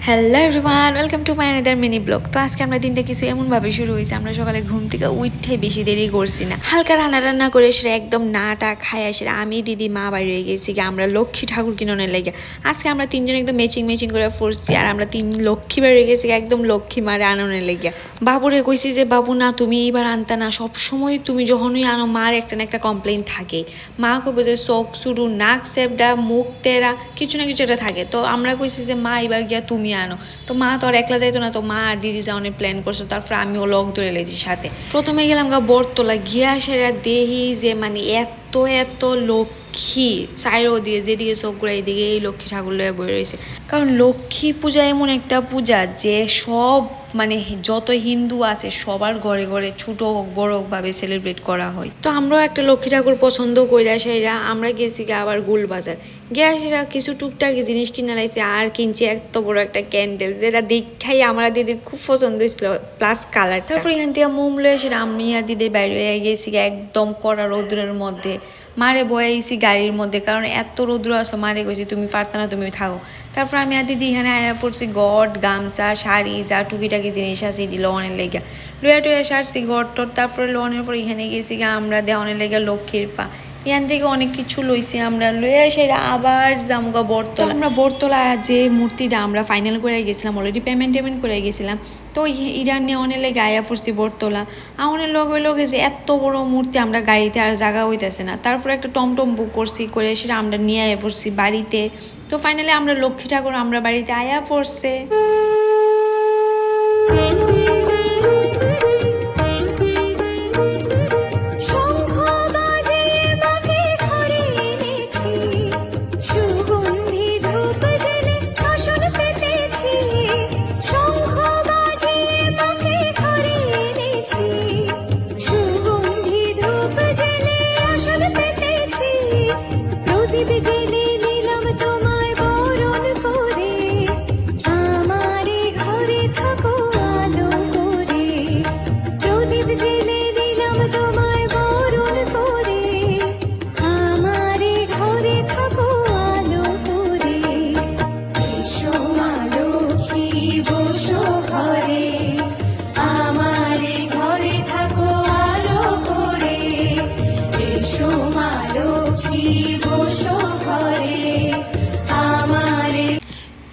Hello everyone, welcome to my another mini blog. তো আজকে আমরা দিনটা কিছু এমনভাবে শুরু হয়েছে, আমরা সকালে ঘুম থেকে উঠে বেশি দেরি করছি না, হালকা রান্না করে সেটা একদম নাটা খায় সেটা আমি দিদি মা বাইরে হয়ে গেছি কি আমরা লক্ষ্মী ঠাকুর কিনে লেগে। আজকে আমরা তিনজন একদম ম্যাচিং করে পড়ছি আর আমরা তিন লক্ষ্মী বের হয়ে গেছি একদম লক্ষ্মী মারে আননে লেগে। বাবুরে কইছি যে বাবু না তুমি এইবার আনতা না, সবসময় তুমি যখনই আনো মার একটা না একটা কমপ্লেন থাকে। মা কবে যে চোখ শুরু নাক সেপডা মুখ তেরা কিছু না কিছু একটা থাকে। তো আমরা কইছি যে মা এবার গিয়া তুমি আনো। তো মা তো আর একলা যাইতো না, তো মা আর দিদি যাওয়ার প্ল্যান করছো। তারপর আমিও লক ধরে লেছি সাথে। প্রথমে গেলাম গা বরতলা গিয়া সেরা দেহি যে মানে এত এত লক্ষ্মী সাইরও দিয়ে যেদিকে চোখ ঘুরে এইদিকে এই লক্ষ্মী ঠাকুর লয়ে বয়ে রয়েছে। কারণ লক্ষ্মী পূজা এমন একটা পূজা যে সব মানে যত হিন্দু আছে সবার ঘরে ঘরে ছোট হোক বড় হোক ভাবে সেলিব্রেট করা হয়। তো আমরাও একটা লক্ষ্মী ঠাকুর পছন্দ কইরা সেরা আমরা গেছি আবার গুলবাজার গিয়া সেরা কিছু টুকটাক জিনিস কিনে লাইছে আর কিনছি এত বড় একটা ক্যান্ডেল যেটা দেখাই আমার দিদির খুব পছন্দ হয়েছিল, প্লাস কালার। তারপর এখান থেকে মোম লয়ে সেটা আমি আর দিদি বাইরে হয়ে গেছি একদম কড়া রৌদ্রের মধ্যে। মারে বয়াইছি গাড়ির মধ্যে কারণ এত রৌদ্র আসো, মারে কইছি তুমি পারতা না তুমি থাকো। তারপর আমি আর দিদি এখানে আয়া পড়ছি গড গামছা শাড়ি যা টুকিটাকি জিনিস আছে এটি লোনের লেগে লুয়া টুয়া সারছি গড় টর। তারপরে লোনের পর এখানে গেছি আমরা দেওয়ানের লেগে লক্ষ্মীর পা এখান থেকে অনেক কিছু লইছি আমরা লইয়া সেটা আবার জামগা বরতলা। আমরা বরতলা যে মূর্তিটা আমরা ফাইনাল করে গেছিলাম, অলরেডি পেমেন্ট করে গেছিলাম। তো ইরান নিয়ে অনেক লেগে আয়া পড়ছি বরতলা। আমাদের লগে যে এত বড় মূর্তি আমরা গাড়িতে আর জায়গা হইতেছে না। তারপর একটা টমটম বুক করছি করে সেটা আমরা নিয়ে আয়া পড়ছি বাড়িতে। তো ফাইনালি আমরা লক্ষ্মী ঠাকুর আমরা বাড়িতে আয়া পড়ছে।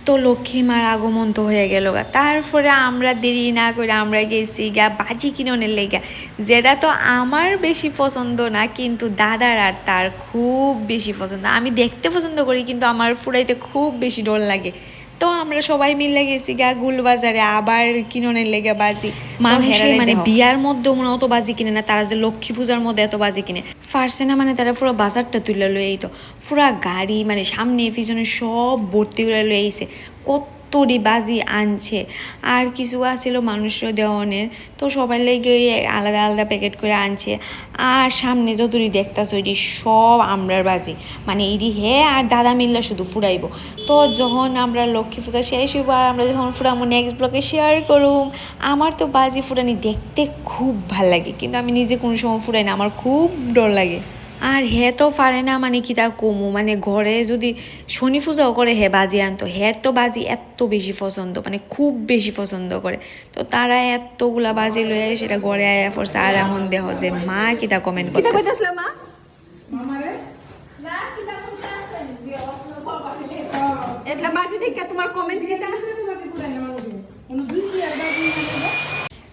তো লক্ষ্মী মার আগমন তো হয়ে গেল গা। তারপরে আমরা দেরি না করে আমরা গেছি গা বাজি কিনোনের লেগা, যেটা তো আমার বেশি পছন্দ না কিন্তু দাদার আর তার খুব বেশি পছন্দ। আমি দেখতে পছন্দ করি কিন্তু আমার ফুরাইতে খুব বেশি ডর লাগে। তো আমরা সবাই মিলে গেছি গা গুলবাজারে আবার কিনোনের লেগে বাজি। মানুষের মানে বিয়ার মধ্যে মনে অত বাজি কিনে না, তারা যে লক্ষ্মী পূজার মধ্যে এত বাজি কিনে ফার্সে না, মানে তারা পুরো বাজারটা তুলে লয়ে এই তো পুরা গাড়ি মানে সামনে পিছনে সব ভর্তি করে লয়ে আইছে, কতটি বাজি আনছে। আর কিছু আছিল মানুষের দেওয়ানের, তো সবাই লেগে আলাদা আলাদা প্যাকেট করে আনছে। আর সামনে যতটি দেখতাছ ওইটি সব আমরার বাজি, মানে এটি আর দাদা মিল্লা শুধু ফুরাইব। তো যখন আমরা লক্ষ্মী পূজা শেষ হইব আর আমরা যখন ফুরামো নেক্সট ব্লগে শেয়ার করুম। আমার তো বাজি ফুরানি দেখতে খুব ভাল লাগে কিন্তু আমি নিজে কোনো সময় ফুরাই না, আমার খুব ডর লাগে। আর হে তো পারে না মানে কি তা কমু, মানে ঘরে যদি শনি পূজাও করে হে বাজি আনতো, হে তো বাজি এত বেশি পছন্দ মানে খুব বেশি পছন্দ করে। তো তারা এতগুলা বাজি লয়ে সেটা ঘরে আয়া পড়ছে। আর এখন দেহ যে মা কি তা কমেন্ট করতে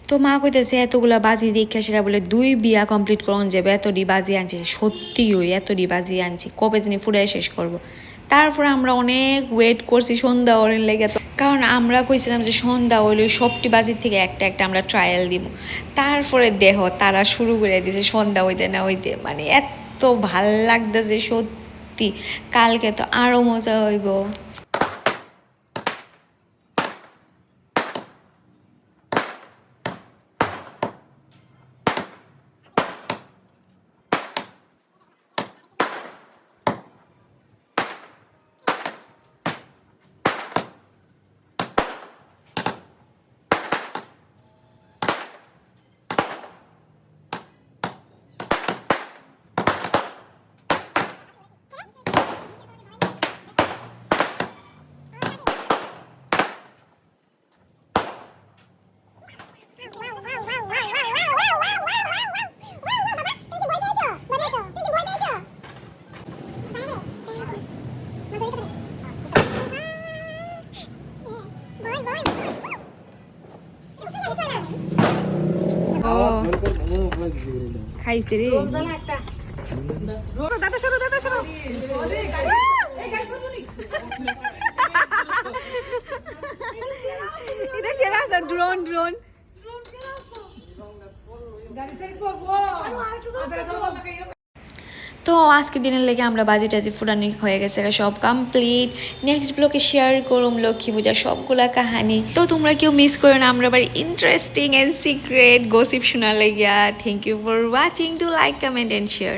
তো মা কইতেছে এতগুলা বাজি দেখে সেটা বলে 2 বিয়া কমপ্লিট করুন যাবে, এতটি বাজি আনছে সত্যি ওই এতটি বাজি আনছে কবে জানি ফুরাই শেষ করব। তারপরে আমরা অনেক ওয়েট করছি সন্ধ্যা ওরের লেগে, তো কারণ আমরা কইছিলাম যে সন্ধ্যা হইলে সবটি বাজির থেকে একটা একটা আমরা ট্রায়াল দিব। তারপরে দেহ তারা শুরু করে দিয়েছে সন্ধ্যা হইতে না হইতে, মানে এত ভাল লাগতেছে সত্যি। কালকে তো আরো মজা হইব। খাইছে রে ড্রোন ড্রোন তো আজকে দিনের লেগে আমরা বাজি টাজি ফুরানি হয়ে গেছে সব কমপ্লিট নেক্সট ব্লগে শেয়ার করুম লক্ষ্মী পূজা সবগুলা কাহানি তো তোমরা কেউ মিস করো না আমরা আবার ইন্টারেস্টিং অ্যান্ড সিক্রেট গসিপ শোনা লাগিয়া thank you for watching to like comment and share